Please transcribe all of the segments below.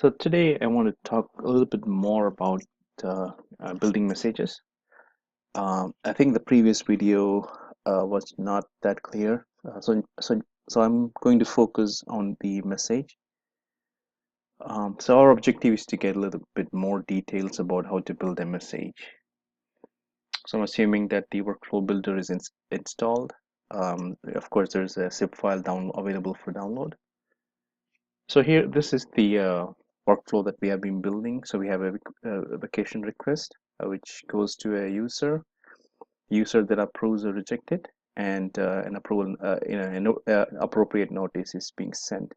So today I want to talk a little bit more about building messages. I think the previous video was not that clear, so I'm going to focus on the message. So our objective is to get a little bit more details about how to build a message. So I'm assuming that the workflow builder is installed. Of course, there's a zip file available for download. So here, this is the workflow that we have been building. So we have a vacation request, which goes to a user that approves or rejects it, and an approval, appropriate notice is being sent.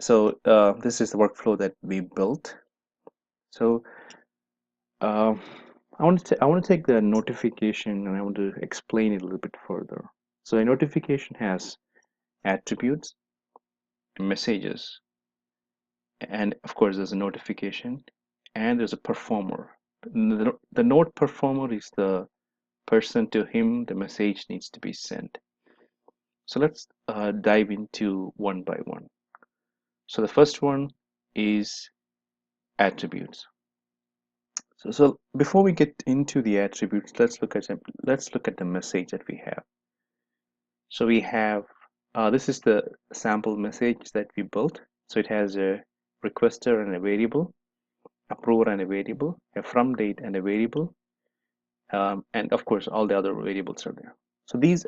So this is the workflow that we built. So uh, I want to take the notification and I want to explain it a little bit further. So a notification has attributes, messages, and of course there's a notification and there's a performer. The node performer is the person to whom the message needs to be sent. So let's dive into one by one. So the first one is attributes. So before we get into the attributes, let's look at the message that we have. So we have this is the sample message that we built. So it has a requester and a variable, approver and a variable, a from date and a variable, and of course all the other variables are there. So these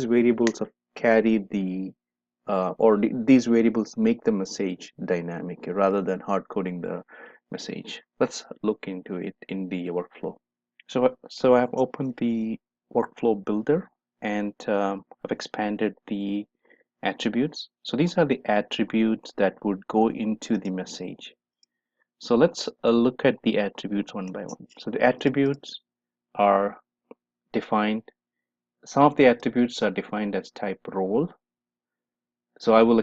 variables carry these variables make the message dynamic rather than hard coding the message. Let's look into it in the workflow. So I've opened the workflow builder and I've expanded the attributes. So these are the attributes that would go into the message. So let's look at the attributes one by one. So the attributes are defined. Some of the attributes are defined as type role. So I will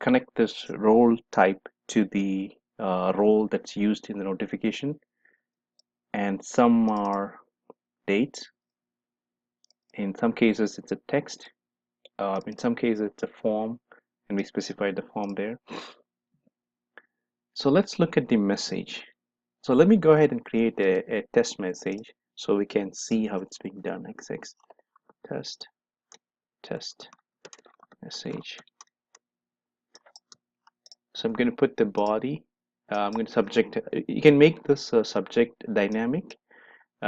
connect this role type to the role that's used in the notification, and some are dates. In some cases, it's a text. In some cases, it's a form, and we specified the form there. So let's look at the message. So let me go ahead and create a test message so we can see how it's being done. XX test message. So I'm going to put the body. I'm going to subject. You can make this subject dynamic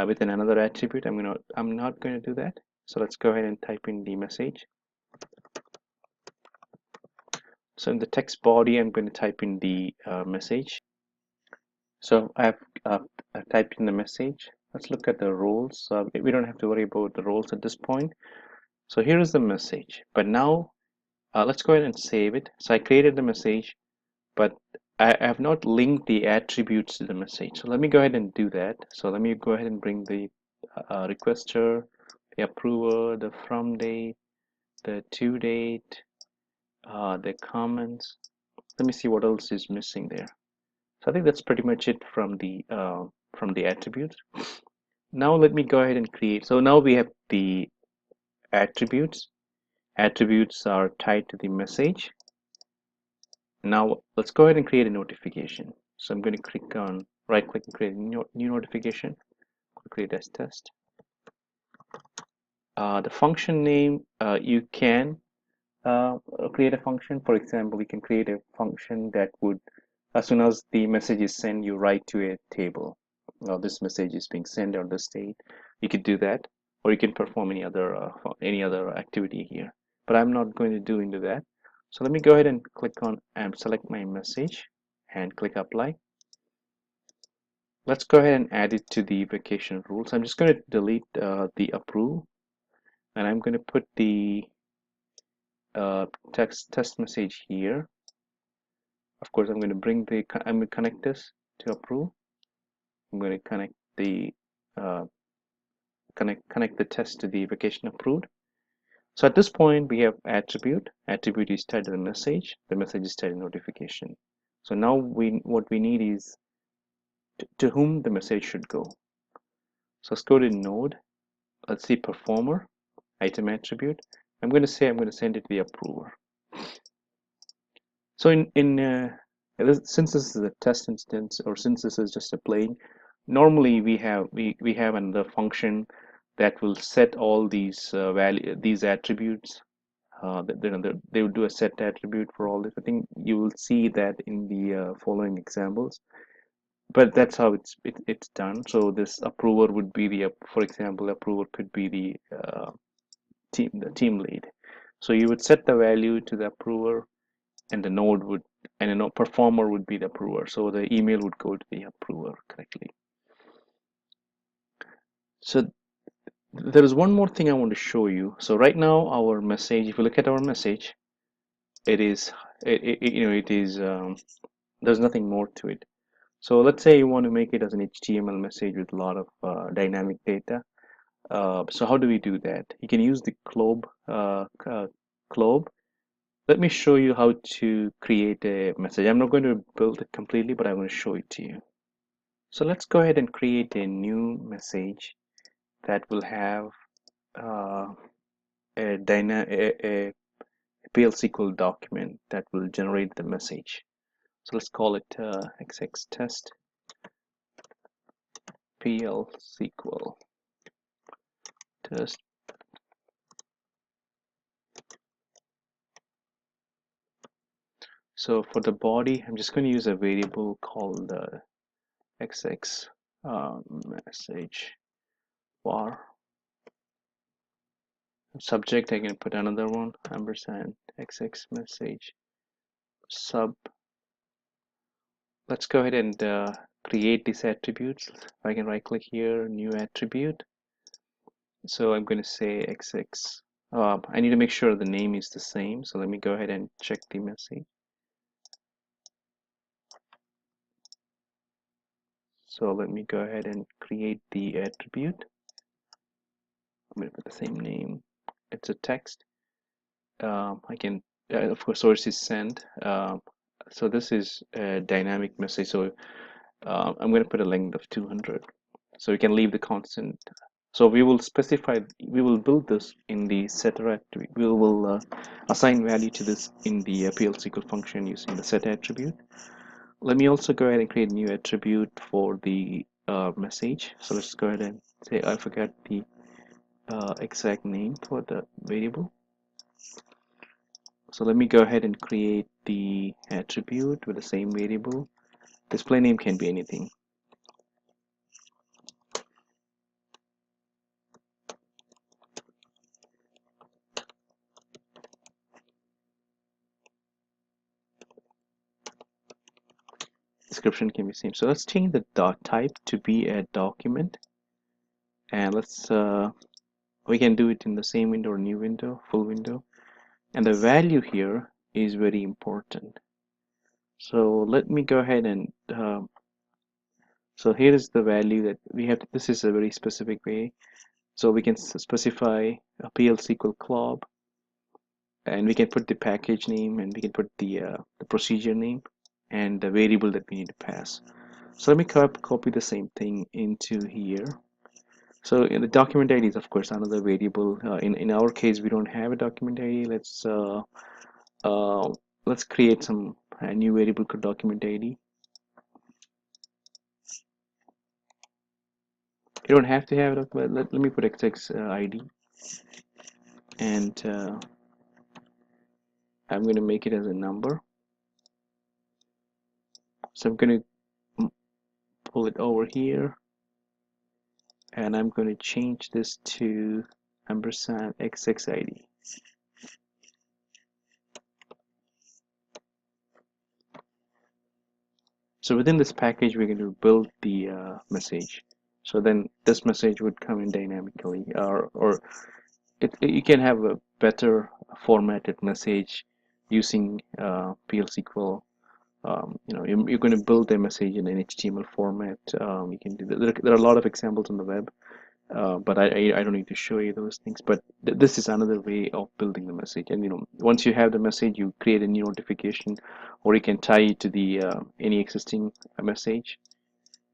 within another attribute. I'm not going to do that. So let's go ahead and type in the message. So in the text body, I'm going to type in the message. So I've typed in the message. Let's look at the roles. We don't have to worry about the roles at this point. So here is the message. But now let's go ahead and save it. So I created the message, but I have not linked the attributes to the message. So let me go ahead and do that. So let me go ahead and bring the requester, the approver, the from date, the to date, the comments. Let me see what else is missing there. So I think that's pretty much it from the attributes. Now let me go ahead and create. So now we have the attributes. Attributes are tied to the message. Now let's go ahead and create a notification. So I'm going to click on right click and create a new notification. Create as test. The function name, you can create a function. For example, we can create a function that would, as soon as the message is sent, you write to a table. Now this message is being sent on this date. You could do that, or you can perform any other activity here. But I'm not going to do into that. So let me go ahead and click on and select my message and click apply. Let's go ahead and add it to the vacation rules. I'm just going to delete the approve, and I'm going to put the test message here. Of course, I'm going to connect this to approve. I'm going to connect the connect the test to the vacation approved. So at this point, we have attribute. Attribute is tied to the message. The message is tied to notification. So now what we need is to whom the message should go. So let's go to node. Let's see performer, item attribute. I'm going to say I'm going to send it to the approver. So in Since this is a test instance, or since this is just a plain, normally we have another function that will set all these these attributes. They would do a set attribute for all this. I think you will see that in the following examples. But that's how it's done. So this approver would be for example, approver could be the team lead. So you would set the value to the approver, and the node would and a performer would be the approver. So the email would go to the approver correctly. So there is one more thing I want to show you. So right now our message, if you look at our message, it is it is there's nothing more to it. So let's say you want to make it as an HTML message with a lot of dynamic data. So how do we do that? You can use the Clobe. Let me show you how to create a message. I'm not going to build it completely, but I'm going to show it to you. So let's go ahead and create a new message that will have uh, a PL SQL document that will generate the message. So let's call it XX test PL SQL test. So for the body, I'm just going to use a variable called XX message var. Subject, I can put another one, ampersand XX message sub. Let's go ahead and create these attributes. I can right click here, new attribute. So I'm going to say XX. I need to make sure the name is the same. So let me go ahead and check the message. So let me go ahead and create the attribute. I'm going to put the same name. It's a text. I can, of course, source is send. So this is a dynamic message. So I'm going to put a length of 200. So we can leave the constant. So we will specify, we will build this in the setter attribute. We will assign value to this in the PL SQL function using the set attribute. Let me also go ahead and create a new attribute for the message. So let's go ahead and say I forgot the exact name for the variable. So let me go ahead and create the attribute with the same variable. Display name can be anything. Description can be same. So let's change the dot type to be a document, and let's we can do it in the same window or new window, full window. And the value here is very important. So let me go ahead and so here is the value that we have. This is a very specific way. So we can specify a PL SQL club, and we can put the package name, and we can put the procedure name and the variable that we need to pass. So let me copy the same thing into here. So in the document ID is of course another variable. In our case, we don't have a document ID. Let's create some a new variable called document ID. You don't have to have it, but let me put XX ID, and I'm going to make it as a number. So I'm going to pull it over here, and I'm going to change this to ampersand XX ID. So within this package, we're going to build the message. So then this message would come in dynamically, or you can have a better formatted message using PL SQL. You're going to build a message in an HTML format. You can do that. There are a lot of examples on the web, but I don't need to show you those things. But this is another way of building the message. And once you have the message, you create a new notification, or you can tie it to the any existing message,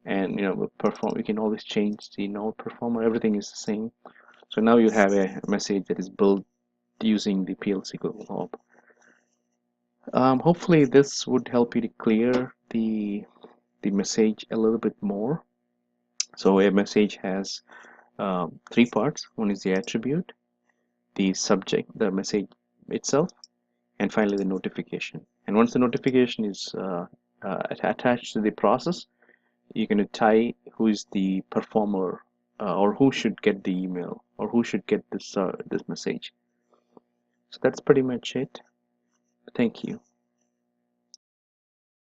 and perform. You can always change the node performer. Everything is the same. So now you have a message that is built using the PL SQL hub. Hopefully this would help you to clear the message a little bit more. So a message has three parts. One is the attribute, the subject, the message itself, and finally the notification. And once the notification is attached to the process, you're going to tie who is the performer, or who should get the email, or who should get this message. So that's pretty much it. Thank you.